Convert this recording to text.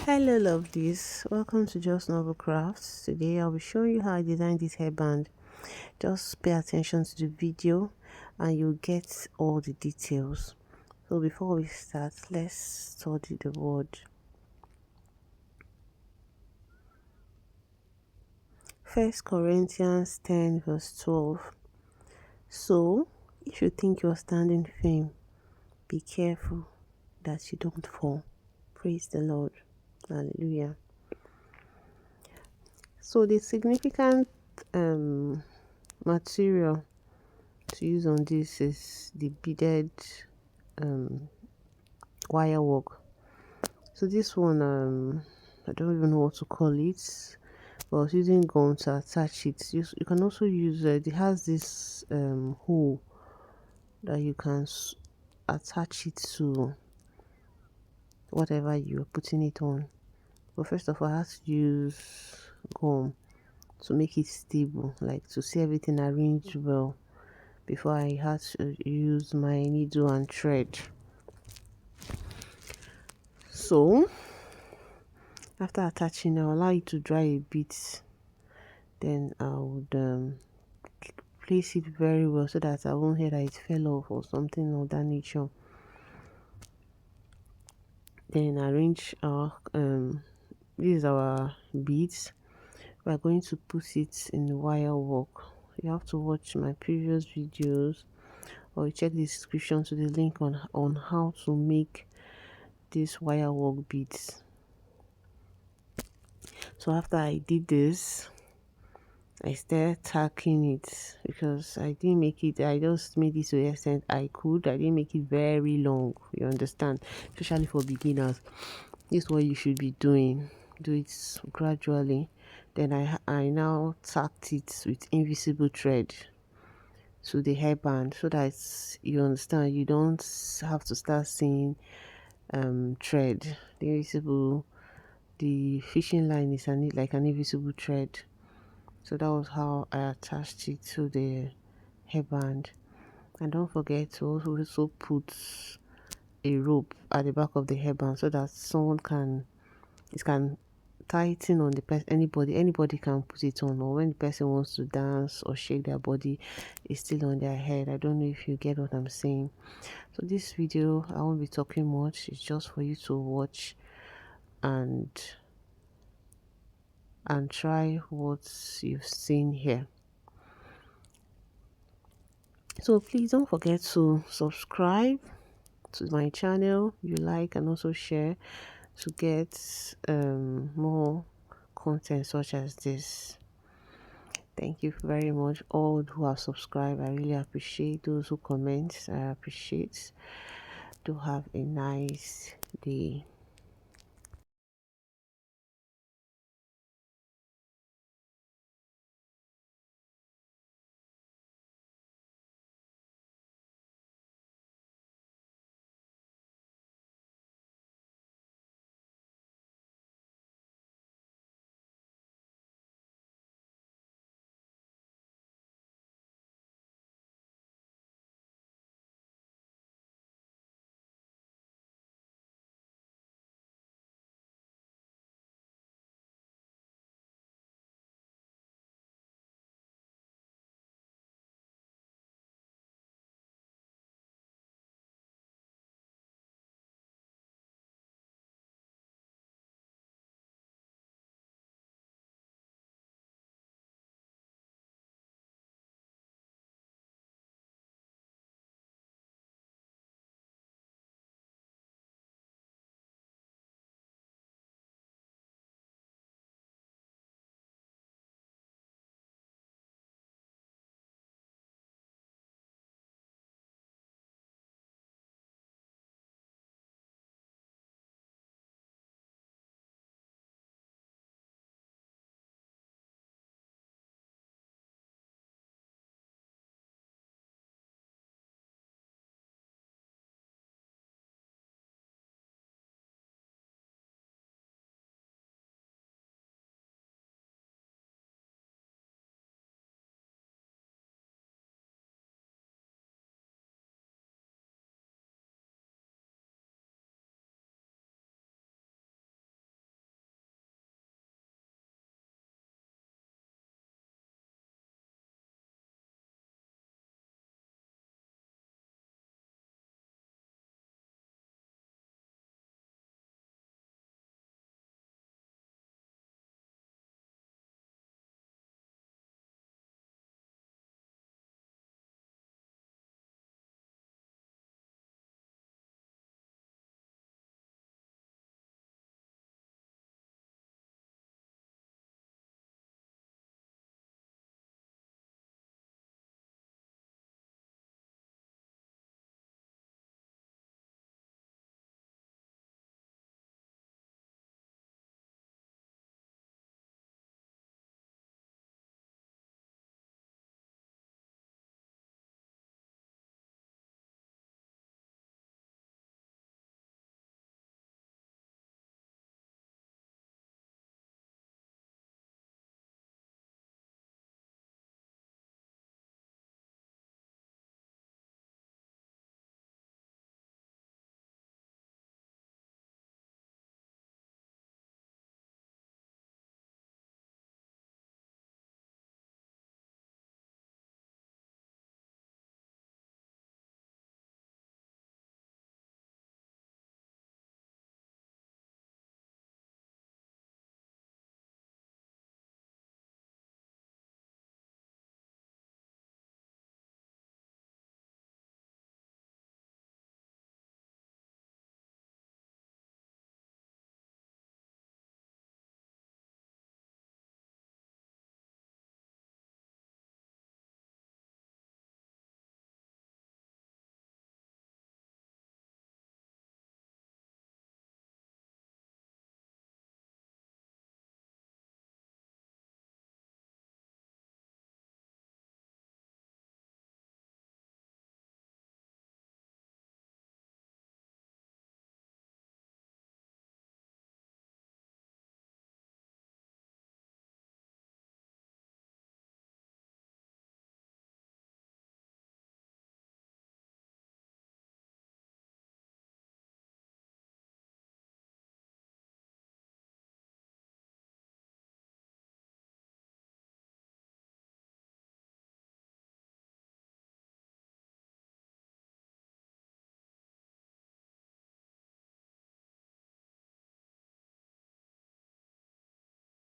Hello lovelies, welcome to Just Novel Crafts. Today I'll be showing you how I designed this headband. Just pay attention to the video and you'll get all the details. So before we start, let's study the word. First Corinthians 10 verse 12. So if you think you're standing firm, be careful that you don't fall. Praise the Lord. Hallelujah. So the significant material to use on this is the beaded wire work. So this one I don't even know what to call it, but I was using gum to attach it. You can also use it has this hole that you can attach it to whatever you're putting it on. But first of all, I have to use gum to make it stable, like to see everything arranged well before I had to use my needle and thread. So after attaching, I'll allow it to dry a bit, then I would place it very well so that I won't hear that it fell off or something of that nature. Then arrange our this is our beads. We are going to put it in the wire work. You have to watch my previous videos or check the description to the link on how to make this wire work beads. So after I did this, I started tacking it because I didn't make it, I just made it to the extent I could. I didn't make it very long, you understand, especially for beginners. This is what you should be doing. Do it gradually. Then I now tacked it with invisible thread to the hairband so that you understand, you don't have to start seeing thread. The fishing line is like an invisible thread. So that was how I attached it to the hairband. And don't forget to also put a rope at the back of the hairband so that someone can tighten on the person. Anybody can put it on, or when the person wants to dance or shake their body, it's still on their head. I don't know if you get what I'm saying. So this video, I won't be talking much. It's just for you to watch and try what you've seen here. So please don't forget to subscribe to my channel, you like, and also share to get more content such as this. Thank you very much all who have subscribed. I really appreciate those who comment. I appreciate. Do have a nice day.